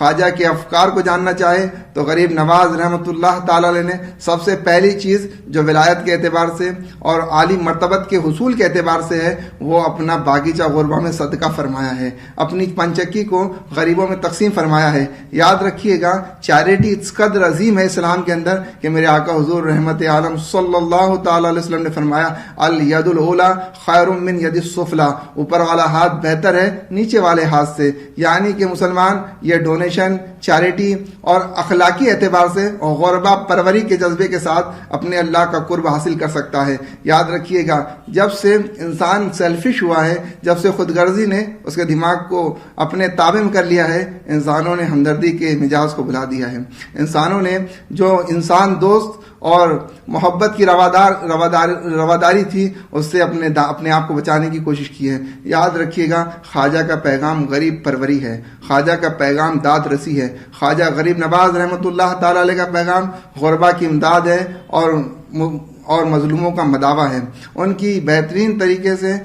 خواجہ کے افکار کو جاننا چاہے تو غریب نواز رحمۃ اللہ تعالی علیہ نے سب سے پہلی چیز جو ولایت کے اعتبار سے اور عالی مرتبت کے حصول کے اعتبار سے ہے وہ اپنا باغیچہ غربہ میں صدقہ فرمایا ہے، اپنی پنچکی کو غریبوں میں تقسیم فرمایا ہے۔ یاد رکھیے گا چیریٹی اس قدر عظیم ہے اسلام کے اندر کہ میرے آقا حضور رحمت عالم صلی اللہ تعالی علیہ وسلم نے فرمایا الید العلی خیر من ید السفلی، اوپر والا ہاتھ بہتر ہے نیچے والے ہاتھ سے، یعنی کہ مسلمان یہ ڈونیشن، چیریٹی اور اخلاقی اعتبار سے اور غربا پروری کے جذبے کے ساتھ اپنے اللہ کا قرب حاصل کر سکتا ہے۔ یاد رکھیے گا جب سے انسان سیلفش ہوا ہے، جب سے خود غرضی نے اس کے دماغ کو اپنے تابع میں کر لیا ہے، انسانوں نے ہمدردی کے مجاز کو بھلا دیا ہے۔ انسانوں نے جو انسان دوست اور محبت کی رواداری تھی اس سے اپنے آپ کو بچانے کی کوشش کی ہے۔ یاد رکھیے گا خواجہ کا پیغام غریب پروری ہے، خواجہ کا پیغام داد رسی ہے، خواجہ غریب نواز رحمۃ اللہ تعالی علیہ کا پیغام غربا کی امداد ہے اور مظلوموں کا مداوع ہے۔ ان کی بہترین طریقے سے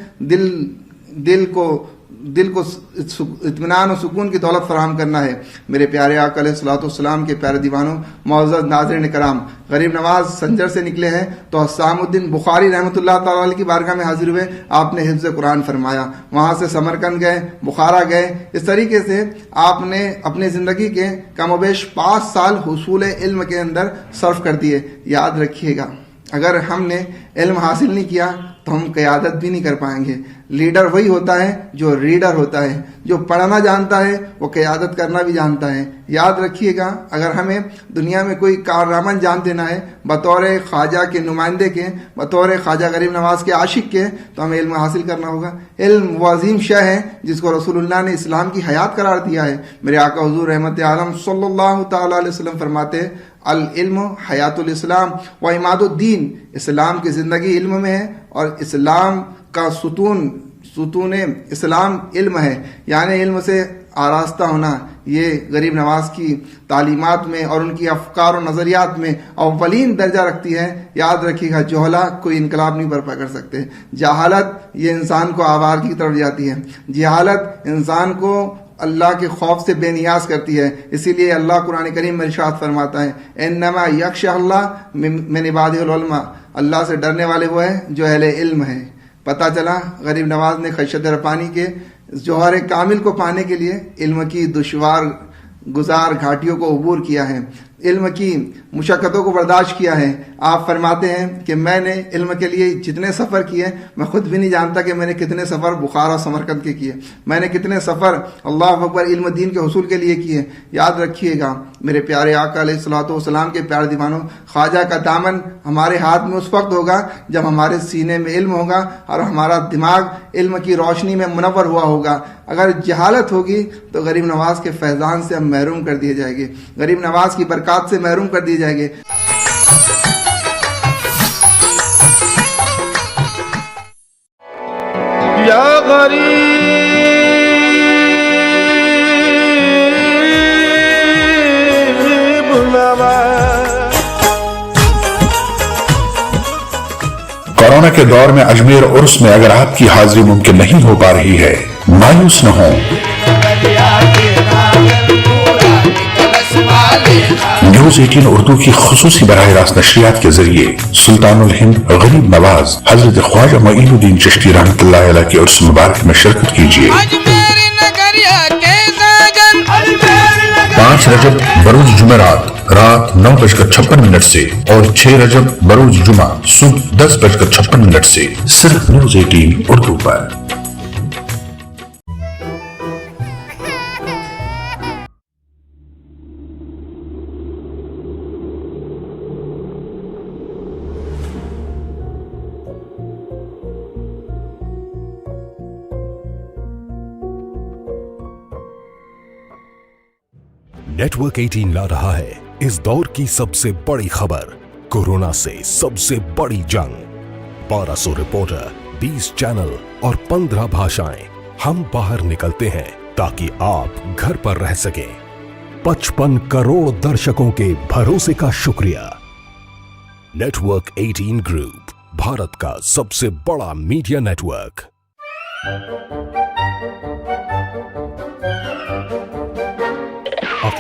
دل کو اطمینان و سکون کی دولت فراہم کرنا ہے۔ میرے پیارے آقا علیہ الصلوۃ والسلام کے پیارے دیوانوں، معزز ناظرین کرام، غریب نواز سنجر سے نکلے ہیں تو حسام الدین بخاری رحمۃ اللہ تعالی علیہ کی بارگاہ میں حاضر ہوئے، آپ نے حفظ قرآن فرمایا، وہاں سے سمرقند گئے، بخارا گئے۔ اس طریقے سے آپ نے اپنی زندگی کے کم و بیش 5 سال حصول علم کے اندر صرف کر دیے۔ یاد رکھیے گا اگر ہم نے علم حاصل نہیں کیا تو ہم قیادت بھی نہیں کر پائیں گے۔ لیڈر وہی ہوتا ہے جو ریڈر ہوتا ہے، جو پڑھنا جانتا ہے وہ قیادت کرنا بھی جانتا ہے۔ یاد رکھیے گا اگر ہمیں دنیا میں کوئی کارنامہ انجام دینا ہے بطور خواجہ کے نمائندے کے، بطور خواجہ غریب نواز کے عاشق کے، تو ہمیں علم حاصل کرنا ہوگا۔ علم وہ عظیم شے ہے جس کو رسول اللہ نے اسلام کی حیات قرار دیا ہے۔ میرے آقا حضور رحمت عالم صلی اللہ تعالی علیہ وسلم فرماتے العلم حیات الاسلام و عماد الدین، اسلام کی زندگی علم میں ہے اور اسلام کا ستون اسلام علم ہے، یعنی علم سے آراستہ ہونا۔ یہ غریب نواز کی تعلیمات میں اور ان کی افکار و نظریات میں اولین درجہ رکھتی ہے۔ یاد رکھیے گا جہلا کوئی انقلاب نہیں برپا کر سکتے، جہالت یہ انسان کو آوارگی کی طرف جاتی ہے، جہالت انسان کو اللہ کے خوف سے بے نیاز کرتی ہے۔ اسی لیے اللہ قرآن کریم میں ارشاد فرماتا ہے انما یخشى اللہ من عبادہ العلماء، اللہ سے ڈرنے والے وہ ہیں جو اہل علم ہیں۔ پتہ چلا غریب نواز نے خشیت ربانی کے جوہر کامل کو پانے کے لیے علم کی دشوار گزار گھاٹیوں کو عبور کیا ہے، علم کی مشقتوں کو برداشت کیا ہے۔ آپ فرماتے ہیں کہ میں نے علم کے لیے جتنے سفر کیے میں خود بھی نہیں جانتا کہ میں نے کتنے سفر بخارا سمرقند کے کیے، میں نے کتنے سفر اللہ اکبر علم دین کے حصول کے لیے کیے۔ یاد رکھیے گا میرے پیارے آقا علیہ الصلوۃ والسلام کے پیارے دیوانوں، خواجہ کا دامن ہمارے ہاتھ میں اس وقت ہوگا جب ہمارے سینے میں علم ہوگا اور ہمارا دماغ علم کی روشنی میں منور ہوا ہوگا۔ اگر جہالت ہوگی تو غریب نواز کے فیضان سے ہم محروم کر دیے جائیں گے، غریب نواز کی برکات سے محروم کر دیے جائیں گے۔ یا غریب نواز۔ کورونا کے دور میں اجمیر عرس میں اگر آپ کی حاضری ممکن نہیں ہو پا رہی ہے، مایوس نہ ہوں۔ نیوز 18 اردو کی خصوصی براہ راست نشریات کے ذریعے سلطان الہند غریب نواز حضرت خواجہ معین الدین چشتی رحمۃ اللہ علیہ کے عرس مبارک میں شرکت کیجیے۔ 5 رجب بروز جمعرات رات 9:56 سے اور 6 رجب بروز جمعہ صبح 10:56 سے، صرف نیوز 18 اردو پر۔ نیٹ ورک 18 لا رہا ہے اس دور کی سب سے بڑی خبر، کورونا سے سب سے بڑی جنگ۔ 1200 رپورٹر، 20 چینل اور 15 بھاشائیں، ہم باہر نکلتے ہیں تاکہ آپ گھر پر رہ سکیں۔ 55 کروڑ درشکوں کے بھروسے کا شکریہ۔ نیٹ ورک 18 گروپ، بھارت کا سب سے بڑا میڈیا نیٹ ورک۔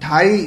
2.5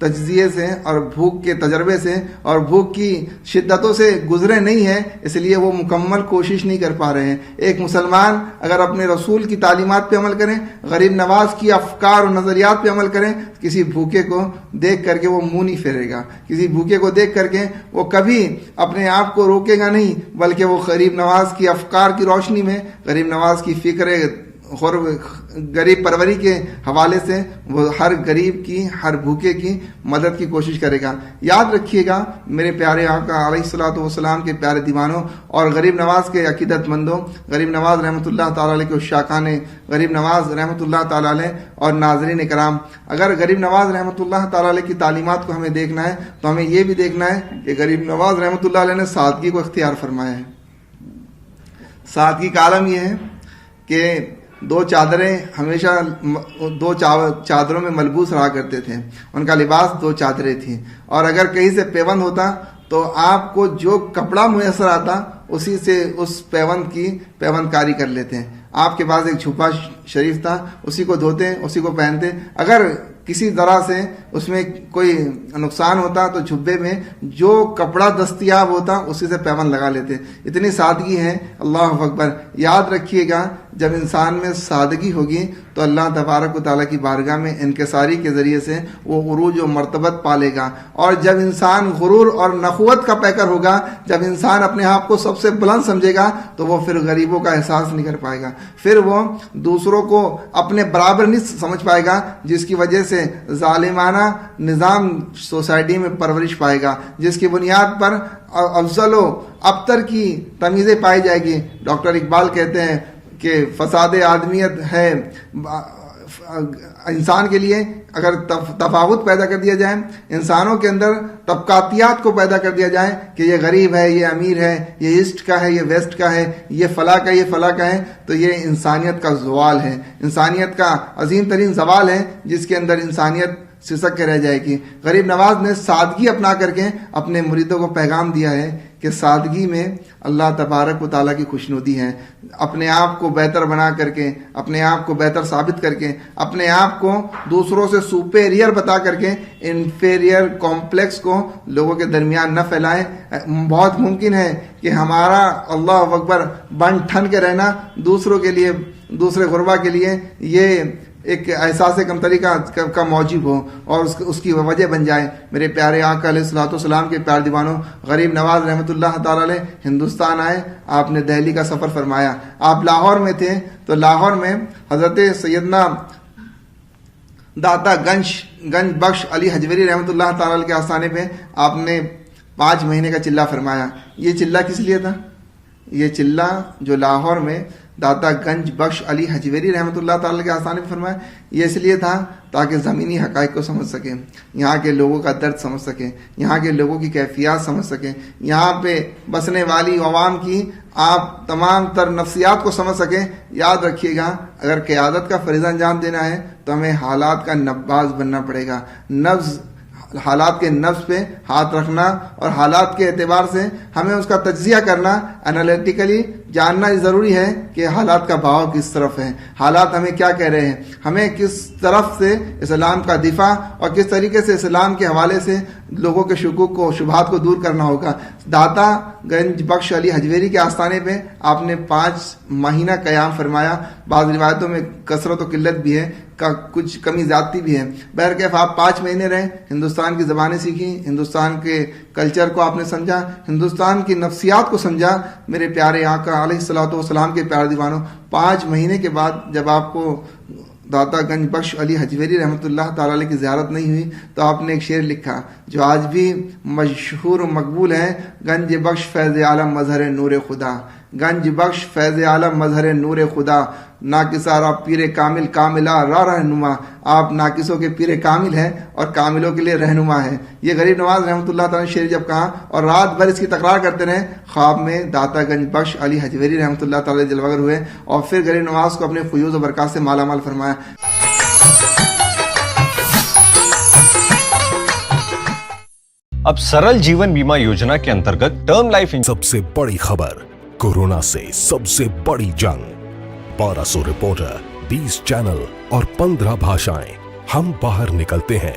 تجزیے سے اور بھوک کے تجربے سے اور بھوک کی شدتوں سے گزرے نہیں ہیں، اس لیے وہ مکمل کوشش نہیں کر پا رہے ہیں۔ ایک مسلمان اگر اپنے رسول کی تعلیمات پہ عمل کریں، غریب نواز کی افکار اور نظریات پہ عمل کریں، کسی بھوکے کو دیکھ کر کے وہ منہ نہیں پھیرے گا، کسی بھوکے کو دیکھ کر کے وہ کبھی اپنے آپ کو روکے گا نہیں، بلکہ وہ غریب نواز کی افکار کی روشنی میں، غریب نواز کی فکر غریب پروری کے حوالے سے وہ ہر غریب کی، ہر بھوکے کی مدد کی کوشش کرے گا۔ یاد رکھیے گا میرے پیارے آقا علیہ الصلوۃ والسلام کے پیارے دیوانوں اور غریب نواز کے عقیدت مندوں، غریب نواز رحمۃ اللہ تعالی علیہ کے عشاقان غریب نواز رحمۃ اللہ تعالی علیہ اور ناظرین کرام، اگر غریب نواز رحمۃ اللہ تعالی علیہ کی تعلیمات کو ہمیں دیکھنا ہے تو ہمیں یہ بھی دیکھنا ہے کہ غریب نواز رحمۃ اللہ علیہ نے سادگی کو اختیار فرمایا ہے۔ سادگی کا عالم یہ ہے کہ دو چادریں ہمیشہ دو چادروں میں ملبوس رہا کرتے تھے، ان کا لباس دو چادریں تھیں، اور اگر کہیں سے پیوند ہوتا تو آپ کو جو کپڑا میسر آتا اسی سے اس پیوند کی پیوند کاری کر لیتے ہیں۔ آپ کے پاس ایک جھپا شریف تھا، اسی کو دھوتے، اسی کو پہنتے، اگر کسی طرح سے اس میں کوئی نقصان ہوتا تو جھبے میں جو کپڑا دستیاب ہوتا اسی سے پیوند لگا لیتے۔ اتنی سادگی ہے، اللہ اکبر۔ یاد رکھیے گا جب انسان میں سادگی ہوگی تو اللہ تبارک و تعالیٰ کی بارگاہ میں انکساری کے ذریعے سے وہ عروج و مرتبت پالے گا، اور جب انسان غرور اور نخوت کا پیکر ہوگا، جب انسان اپنے آپ کو سب سے بلند سمجھے گا تو وہ پھر غریبوں کا احساس نہیں کر پائے گا، پھر وہ دوسروں کو اپنے برابر نہیں سمجھ پائے گا، جس کی وجہ سے ظالمانہ نظام سوسائٹی میں پرورش پائے گا، جس کی بنیاد پر افضل و ابتر کی تمیزیں پائی جائے گی۔ ڈاکٹر اقبال کہتے ہیں کہ فساد آدمیت ہے انسان کے لیے اگر تفاوت پیدا کر دیا جائے، انسانوں کے اندر طبقاتیات کو پیدا کر دیا جائے کہ یہ غریب ہے، یہ امیر ہے، یہ ایسٹ کا ہے، یہ ویسٹ کا ہے، یہ فلاں کا، یہ فلاں کا ہے، تو یہ انسانیت کا زوال ہے، انسانیت کا عظیم ترین زوال ہے جس کے اندر انسانیت سسک کے رہ جائے گی۔ غریب نواز نے سادگی اپنا کر کے اپنے مریدوں کو پیغام دیا ہے کہ سادگی میں اللہ تبارک و تعالیٰ کی خوشنودی ہے۔ اپنے آپ کو بہتر بنا کر کے، اپنے آپ کو بہتر ثابت کر کے، اپنے آپ کو دوسروں سے سپیریئر بتا کر کے انفیریئر کمپلیکس کو لوگوں کے درمیان نہ پھیلائیں۔ بہت ممکن ہے کہ ہمارا اللہ اکبر بن ٹھن کے رہنا دوسروں کے لیے، دوسرے غربا کے لیے یہ ایک احساس کمتری کا موجب ہو اور اس کی وجہ بن جائے۔ میرے پیارے آقا علیہ الصلوۃ والسلام کے پیارے دیوانوں، غریب نواز رحمۃ اللہ تعالی علیہ ہندوستان آئے، آپ نے دہلی کا سفر فرمایا۔ آپ لاہور میں تھے تو لاہور میں حضرت سیدنا داتا گنج بخش علی حجویری رحمۃ اللہ تعالی علیہ کے آستانے پہ آپ نے 5 مہینے کا چلہ فرمایا۔ یہ چلہ کس لیے تھا؟ یہ چلہ جو لاہور میں داتا گنج بخش علی حجویری رحمۃ اللہ تعالی کے آستانے پہ فرمایا، یہ اس لیے تھا تاکہ زمینی حقائق کو سمجھ سکیں، یہاں کے لوگوں کا درد سمجھ سکیں، یہاں کے لوگوں کی کیفیات سمجھ سکیں، یہاں پہ بسنے والی عوام کی آپ تمام تر نفسیات کو سمجھ سکیں۔ یاد رکھیے گا اگر قیادت کا فریضہ انجام دینا ہے تو ہمیں حالات کا نباز بننا پڑے گا، حالات کے نفس پہ ہاتھ رکھنا اور حالات کے اعتبار سے ہمیں اس کا تجزیہ کرنا، انالیٹیکلی جاننا ضروری ہے کہ حالات کا بہاؤ کس طرف ہے، حالات ہمیں کیا کہہ رہے ہیں، ہمیں کس طرف سے اسلام کا دفاع اور کس طریقے سے اسلام کے حوالے سے لوگوں کے شکوک کو، شبہات کو دور کرنا ہوگا۔ داتا گنج بخش علی حجویری کے آستانے پہ آپ نے 5 مہینہ قیام فرمایا۔ بعض روایتوں میں کثرت و قلت بھی ہے، کچھ کمی زیادتی بھی ہے، بہرکیف آپ 5 مہینے رہے، ہندوستان کی زبانیں سیکھی، ہندوستان کے کلچر کو آپ نے سمجھا، ہندوستان کی نفسیات کو سمجھا۔ میرے پیارے آقا علیہ الصلوۃ والسلام کے پیارے دیوانوں، 5 مہینے کے بعد جب آپ کو داتا گنج بخش علی حجویری رحمۃ اللہ تعالی علیہ کی زیارت نہیں ہوئی تو آپ نے ایک شعر لکھا جو آج بھی مشہور و مقبول ہے، گنج بخش فیض عالم مظہر نور خدا، گنج بخش فیض عالم مظہر نور خدا، ناقصہ را پیر کامل کاملہ را رہنما۔ آپ ناقصوں کے پیر کامل ہیں اور کاملوں کے لیے رہنما ہے۔ یہ غریب نواز رحمۃ اللہ تعالیٰ نے شعر جب کہا اور رات بھر اس کی تکرار کرتے رہے، خواب میں داتا گنج بخش علی حجویری رحمۃ اللہ تعالیٰ جلوگر ہوئے اور پھر غریب نواز کو اپنے فیوز و برکات سے مالا مال فرمایا۔ اب سرل جیون بیمہ یوجنا کے انترگت ٹرم لائف سب سے بڑی خبر، کورونا سے سب سے بڑی جنگ، 1200 رپورٹر، 20 چینل اور 15 بھاشائیں، ہم باہر نکلتے ہیں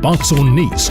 519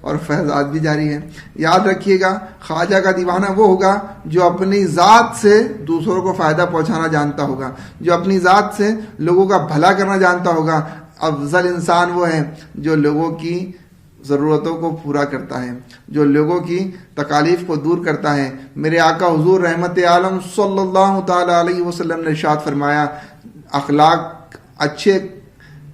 اور فیض آج بھی جاری ہے. یاد رکھیے گا خواجہ کا دیوانہ وہ ہوگا جو اپنی ذات سے دوسروں کو فائدہ پہنچانا جانتا ہوگا, جو اپنی ذات سے لوگوں کا بھلا کرنا جانتا ہوگا. افضل انسان وہ ہے جو لوگوں کی ضرورتوں کو پورا کرتا ہے, جو لوگوں کی تکالیف کو دور کرتا ہے. میرے آقا حضور رحمت عالم صلی اللہ تعالی علیہ وسلم نے ارشاد فرمایا, اخلاق اچھے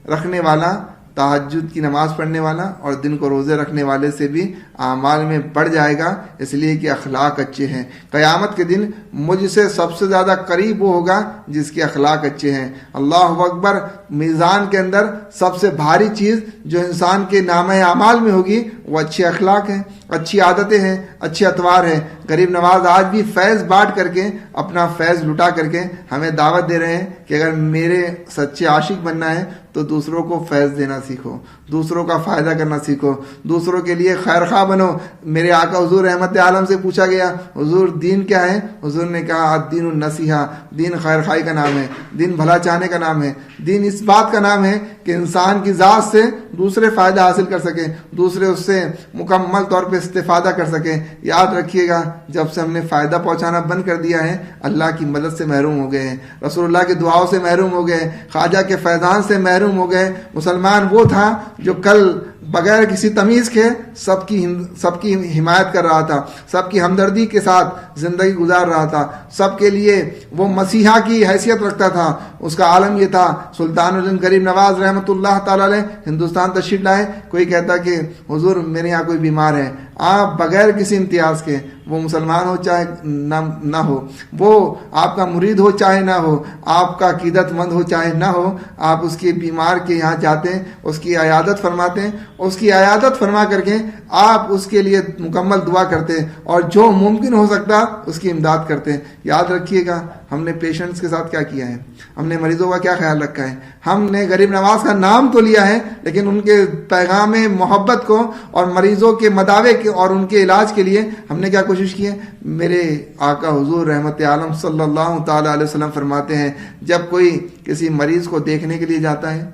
رکھنے والا تہجد کی نماز پڑھنے والا اور دن کو روزے رکھنے والے سے بھی اعمال میں بڑھ جائے گا, اس لیے کہ اخلاق اچھے ہیں. قیامت کے دن مجھ سے سب سے زیادہ قریب وہ ہوگا جس کے اخلاق اچھے ہیں. اللہ اکبر. میزان کے اندر سب سے بھاری چیز جو انسان کے نامہ اعمال میں ہوگی وہ اچھے اخلاق ہیں, اچھی عادتیں ہیں, اچھے اطوار ہیں. غریب نواز آج بھی فیض بانٹ کر کے, اپنا فیض لٹا کر کے ہمیں دعوت دے رہے ہیں کہ اگر میرے سچے عاشق بننا ہے تو دوسروں کو فیض دینا سیکھو, دوسروں کا فائدہ کرنا سیکھو, دوسروں کے لیے خیر خواہ بنو. میرے آقا حضور رحمت عالم سے پوچھا گیا حضور دین کیا ہے؟ حضور نے کہا الدین النصیحہ, دین خیر خواہی کا نام ہے, دین بھلا چاہنے کا نام ہے, دین اس بات کا نام ہے کہ انسان کی ذات سے دوسرے فائدہ حاصل کر سکے, دوسرے اس سے مکمل طور پہ استفادہ کر سکیں. یاد رکھیے گا جب سے ہم نے فائدہ پہنچانا بند کر دیا ہے اللہ کی مدد سے محروم ہو گئے ہیں, رسول اللہ کی دعاؤں سے محروم ہو گئے, خواجہ کے فیضان سے محروم ہو گئے. مسلمان وہ تھا جو کل بغیر کسی تمیز کے سب کی حمایت کر رہا تھا, سب کی ہمدردی کے ساتھ زندگی گزار رہا تھا, سب کے لیے وہ مسیحا کی حیثیت رکھتا تھا. اس کا عالم یہ تھا. سلطان الہند غریب نواز رحمۃ اللہ تعالی علیہ ہندوستان تشریف لائے. کوئی کہتا کہ حضور میرے یہاں کوئی بیمار ہے, آپ بغیر کسی امتیاز کے, وہ مسلمان ہو چاہے نہ ہو, وہ آپ کا مرید ہو چاہے نہ ہو, آپ کا عقیدت مند ہو چاہے نہ ہو, آپ اس کے بیمار کے یہاں جاتے ہیں, اس کی عیادت فرماتے ہیں, اس کی عیادت فرما کر کے آپ اس کے لیے مکمل دعا کرتے ہیں اور جو ممکن ہو سکتا اس کی امداد کرتے ہیں. یاد رکھیے گا ہم نے پیشنٹس کے ساتھ کیا کیا ہے, ہم نے مریضوں کا کیا خیال رکھا ہے. ہم نے غریب نواز کا نام تو لیا ہے لیکن ان کے پیغام محبت کو اور مریضوں کے مداوے کے اور ان کے علاج کے لیے ہم نے کیا کوشش کی ہے. میرے آقا حضور رحمت عالم صلی اللہ تعالی علیہ وسلم فرماتے ہیں جب کوئی کسی مریض کو دیکھنے کے لیے جاتا ہے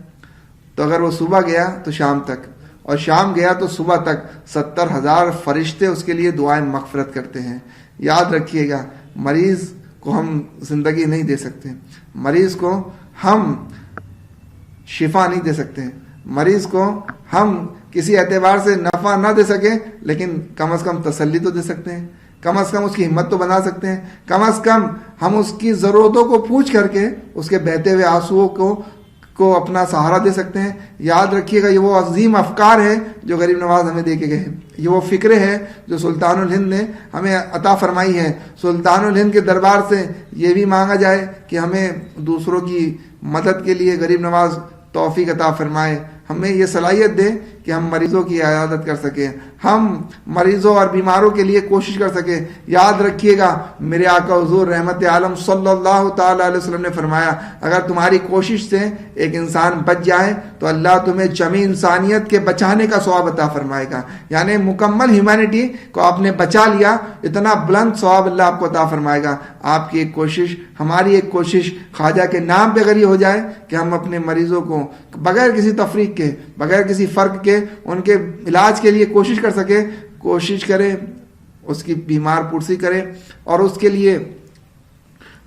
تو اگر وہ صبح گیا تو شام تک, اور شام گیا تو صبح تک 70,000 فرشتے اس کے لیے دعائیں مغفرت کرتے ہیں. یاد رکھیے گا مریض کو ہم زندگی نہیں دے سکتے, مریض کو ہم شفا نہیں دے سکتے, مریض کو ہم کسی اعتبار سے نفع نہ دے سکیں لیکن کم از کم تسلی تو دے سکتے ہیں, کم از کم اس کی ہمت تو بنا سکتے ہیں, کم از کم ہم اس کی ضرورتوں کو پوچھ کر کے اس کے بہتے ہوئے آنسوؤں کو اپنا سہارا دے سکتے ہیں. یاد رکھیے گا یہ وہ عظیم افکار ہے جو غریب نواز ہمیں دے کے گئے ہیں, یہ وہ فکرے ہیں جو سلطان الہند نے ہمیں عطا فرمائی ہے. سلطان الہند کے دربار سے یہ بھی مانگا جائے کہ ہمیں دوسروں کی مدد کے لیے غریب نواز توفیق عطا فرمائے, ہمیں یہ صلاحیت دے کہ ہم مریضوں کی عیادت کر سکیں, ہم مریضوں اور بیماروں کے لیے کوشش کر سکیں. یاد رکھیے گا میرے آقا حضور رحمت عالم صلی اللہ تعالی علیہ وسلم نے فرمایا اگر تمہاری کوشش سے ایک انسان بچ جائے تو اللہ تمہیں جمی انسانیت کے بچانے کا ثواب عطا فرمائے گا. یعنی مکمل ہیومینٹی کو آپ نے بچا لیا, اتنا بلند ثواب اللہ آپ کو عطا فرمائے گا. آپ کی ایک کوشش, ہماری ایک کوشش خواجہ کے نام پہ اگر یہ ہو جائے کہ ہم اپنے مریضوں کو بغیر کسی تفریق کے, بغیر کسی فرق کے ان کے علاج کے لیے کوشش کر سکے, کوشش کرے, اس کی بیمار پرسی کرے اور اس کے لیے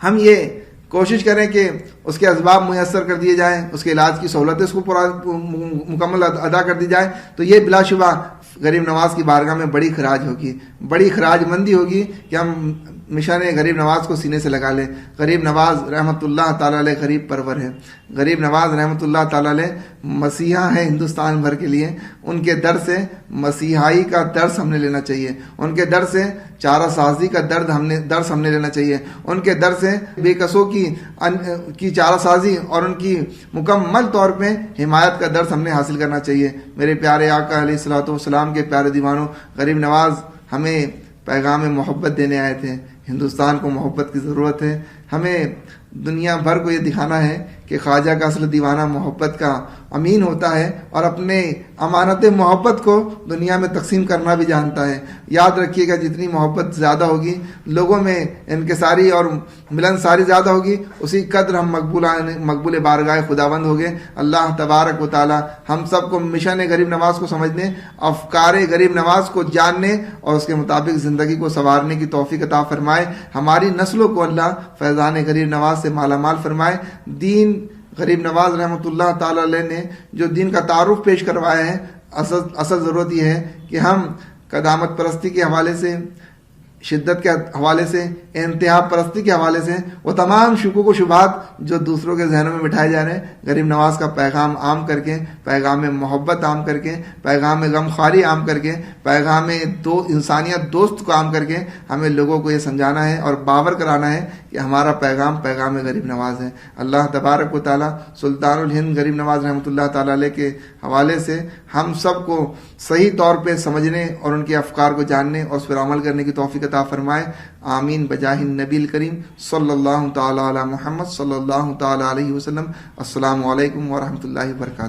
ہم یہ کوشش کریں کہ اس کے اسباب میسر کر دیے جائیں, اس کے علاج کی سہولتیں اس کو مکمل ادا کر دی جائے, تو یہ بلا شبہ غریب نواز کی بارگاہ میں بڑی خراج ہوگی, بڑی خراج مندی ہوگی کہ ہم مشن غریب نواز کو سینے سے لگا لیں. غریب نواز رحمۃ اللہ تعالی علیہ غریب پرور ہے, غریب نواز رحمۃ اللہ تعالی علیہ مسیحا ہے ہندوستان بھر کے لیے. ان کے در سے مسیحائی کا درس ہم نے لینا چاہیے, ان کے در سے چارہ سازی کا درس ہم نے لینا چاہیے, ان کے در سے بے کسوں کی چارہ سازی اور ان کی مکمل طور پہ حمایت کا درس ہم نے حاصل کرنا چاہیے. میرے پیارے آقا علیہ الصلوۃ والسلام کے پیارے دیوانوں, غریب نواز ہمیں پیغام محبت دینے آئے تھے. ہندوستان کو محبت کی ضرورت ہے, ہمیں دنیا بھر کو یہ دکھانا ہے کہ خواجہ کا اصل دیوانہ محبت کا امین ہوتا ہے اور اپنے امانت محبت کو دنیا میں تقسیم کرنا بھی جانتا ہے. یاد رکھیے گا جتنی محبت زیادہ ہوگی، لوگوں میں انکساری اور ملنساری زیادہ ہوگی، اسی قدر ہم مقبول بارگاہ خداوند ہوگے. اللہ تبارک و تعالی ہم سب کو مشن غریب نواز کو سمجھنے، افکار غریب نواز کو جاننے اور اس کے مطابق زندگی کو سنوارنے کی توفیق عطا فرمائے. ہماری نسلوں کو اللہ فیضان غریب نواز سے مالا مال فرمائے. دین غریب نواز رحمۃ اللہ تعالی علیہ نے جو دین کا تعارف پیش کروایا ہے، اصل ضرورت یہ ہے کہ ہم قدامت پرستی کے حوالے سے، شدت کے حوالے سے، انتہا پرستی کے حوالے سے، وہ تمام شکوک و شبہات جو دوسروں کے ذہنوں میں بٹھائے جا رہے ہیں، غریب نواز کا پیغام عام کر کے، پیغام محبت عام کر کے، پیغام غمخواری عام کر کے، پیغام انسانیت دوست کو عام کر کے ہمیں لوگوں کو یہ سمجھانا ہے اور باور کرانا ہے کہ ہمارا پیغام غریب نواز ہے. اللہ تبارک و تعالی سلطان الہند غریب نواز رحمۃ اللہ تعالی علیہ کے حوالے سے ہم سب کو صحیح طور پہ سمجھنے اور ان کے افکار کو جاننے اور اس پر عمل کرنے کی توفیق عطا فرمائے. آمین بجاہ النبی الکریم صلی اللہ تعالی علی محمد صلی اللہ تعالی علیہ وسلم. السلام علیکم ورحمۃ اللہ وبرکاتہ.